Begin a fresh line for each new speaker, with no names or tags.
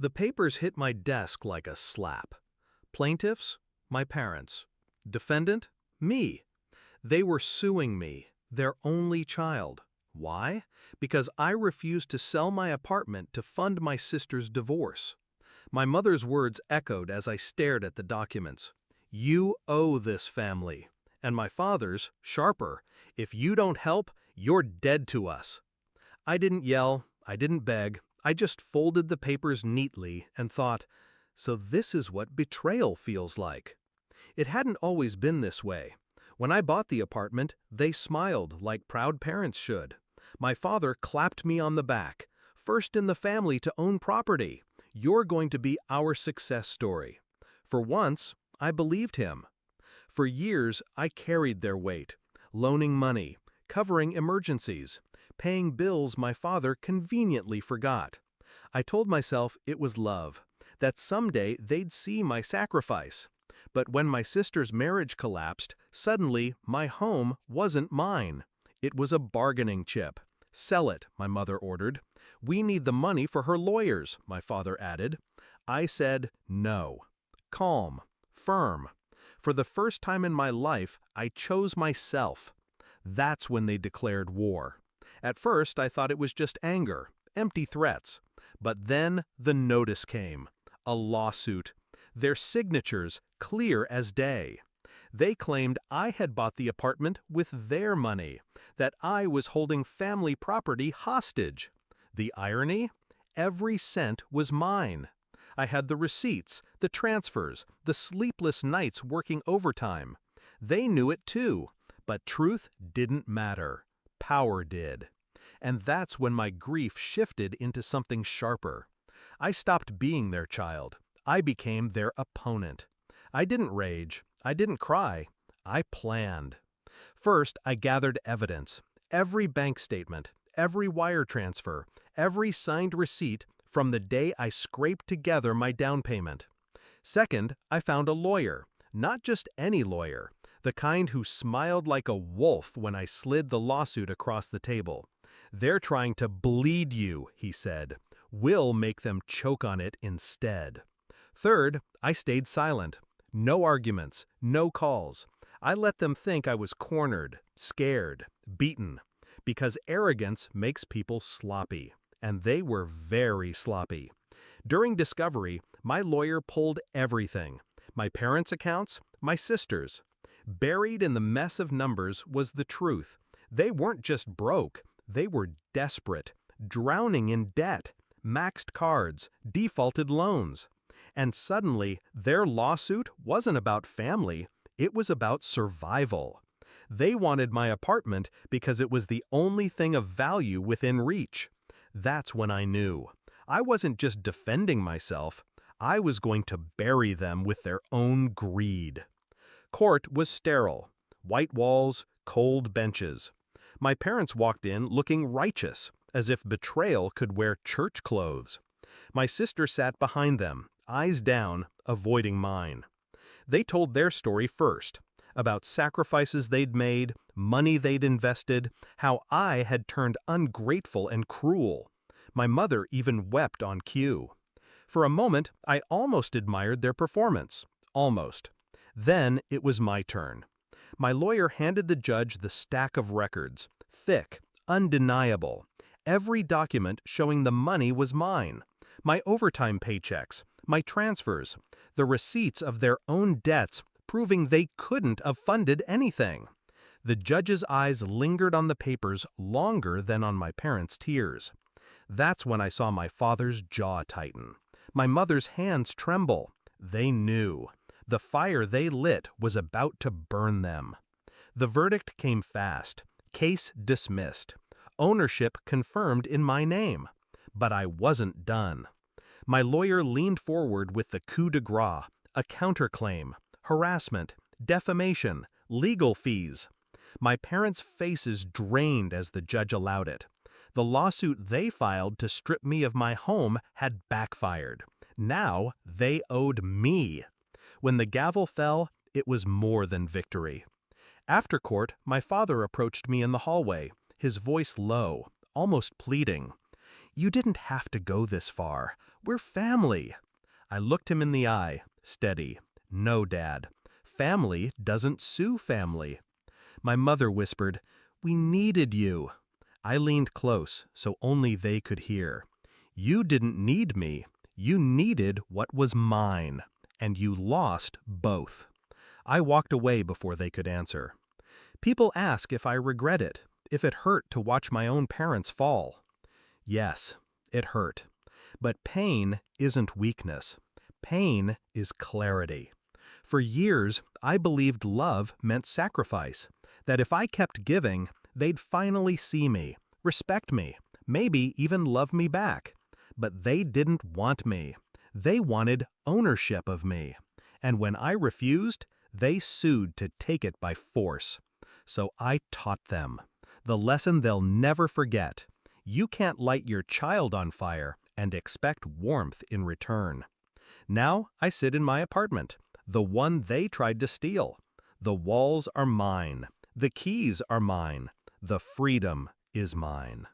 The papers hit my desk like a slap. Plaintiffs? My parents. Defendant? Me. They were suing me, their only child. Why? Because I refused to sell my apartment to fund my sister's divorce. My mother's words echoed as I stared at the documents. You owe this family. And my father's, sharper. If you don't help, you're dead to us. I didn't yell, I didn't beg, I just folded the papers neatly and thought, so this is what betrayal feels like. It hadn't always been this way. When I bought the apartment, they smiled like proud parents should. My father clapped me on the back. First in the family to own property. You're going to be our success story. For once, I believed him. For years, I carried their weight, loaning money, covering emergencies, paying bills my father conveniently forgot. I told myself it was love, that someday they'd see my sacrifice. But when my sister's marriage collapsed, suddenly my home wasn't mine. It was a bargaining chip. Sell it, my mother ordered. We need the money for her lawyers, my father added. I said no. Calm, firm. For the first time in my life, I chose myself. That's when they declared war. At first, I thought it was just anger, empty threats. But then the notice came. A lawsuit. Their signatures clear as day. They claimed I had bought the apartment with their money, that I was holding family property hostage. The irony? Every cent was mine. I had the receipts, the transfers, the sleepless nights working overtime. They knew it too, but truth didn't matter. Power did. And that's when my grief shifted into something sharper. I stopped being their child. I became their opponent. I didn't rage. I didn't cry. I planned. First, I gathered evidence. Every bank statement, every wire transfer, every signed receipt from the day I scraped together my down payment. Second, I found a lawyer. Not just any lawyer. The kind who smiled like a wolf when I slid the lawsuit across the table. They're trying to bleed you, he said. We'll make them choke on it instead. Third, I stayed silent. No arguments, no calls. I let them think I was cornered, scared, beaten. Because arrogance makes people sloppy. And they were very sloppy. During discovery, my lawyer pulled everything. My parents' accounts, my sister's. Buried in the mess of numbers was the truth. They weren't just broke, they were desperate, drowning in debt, maxed cards, defaulted loans. And suddenly, their lawsuit wasn't about family, it was about survival. They wanted my apartment because it was the only thing of value within reach. That's when I knew. I wasn't just defending myself, I was going to bury them with their own greed. Court was sterile. White walls, cold benches. My parents walked in looking righteous, as if betrayal could wear church clothes. My sister sat behind them, eyes down, avoiding mine. They told their story first, about sacrifices they'd made, money they'd invested, how I had turned ungrateful and cruel. My mother even wept on cue. For a moment, I almost admired their performance. Almost. Then it was my turn. My lawyer handed the judge the stack of records, thick, undeniable. Every document showing the money was mine. My overtime paychecks, my transfers, the receipts of their own debts proving they couldn't have funded anything. The judge's eyes lingered on the papers longer than on my parents' tears. That's when I saw my father's jaw tighten. My mother's hands tremble. They knew. The fire they lit was about to burn them. The verdict came fast. Case dismissed. Ownership confirmed in my name. But I wasn't done. My lawyer leaned forward with the coup de grace, a counterclaim, harassment, defamation, legal fees. My parents' faces drained as the judge allowed it. The lawsuit they filed to strip me of my home had backfired. Now they owed me. When the gavel fell, it was more than victory. After court, my father approached me in the hallway, his voice low, almost pleading. You didn't have to go this far. We're family. I looked him in the eye, steady. No, Dad. Family doesn't sue family. My mother whispered, "We needed you." I leaned close so only they could hear. You didn't need me. You needed what was mine, and you lost both. I walked away before they could answer. People ask if I regret it, if it hurt to watch my own parents fall. Yes, it hurt. But pain isn't weakness. Pain is clarity. For years, I believed love meant sacrifice, that if I kept giving, they'd finally see me, respect me, maybe even love me back. But they didn't want me. They wanted ownership of me. And when I refused, they sued to take it by force. So I taught them the lesson they'll never forget. You can't light your child on fire and expect warmth in return. Now I sit in my apartment, the one they tried to steal. The walls are mine. The keys are mine. The freedom is mine.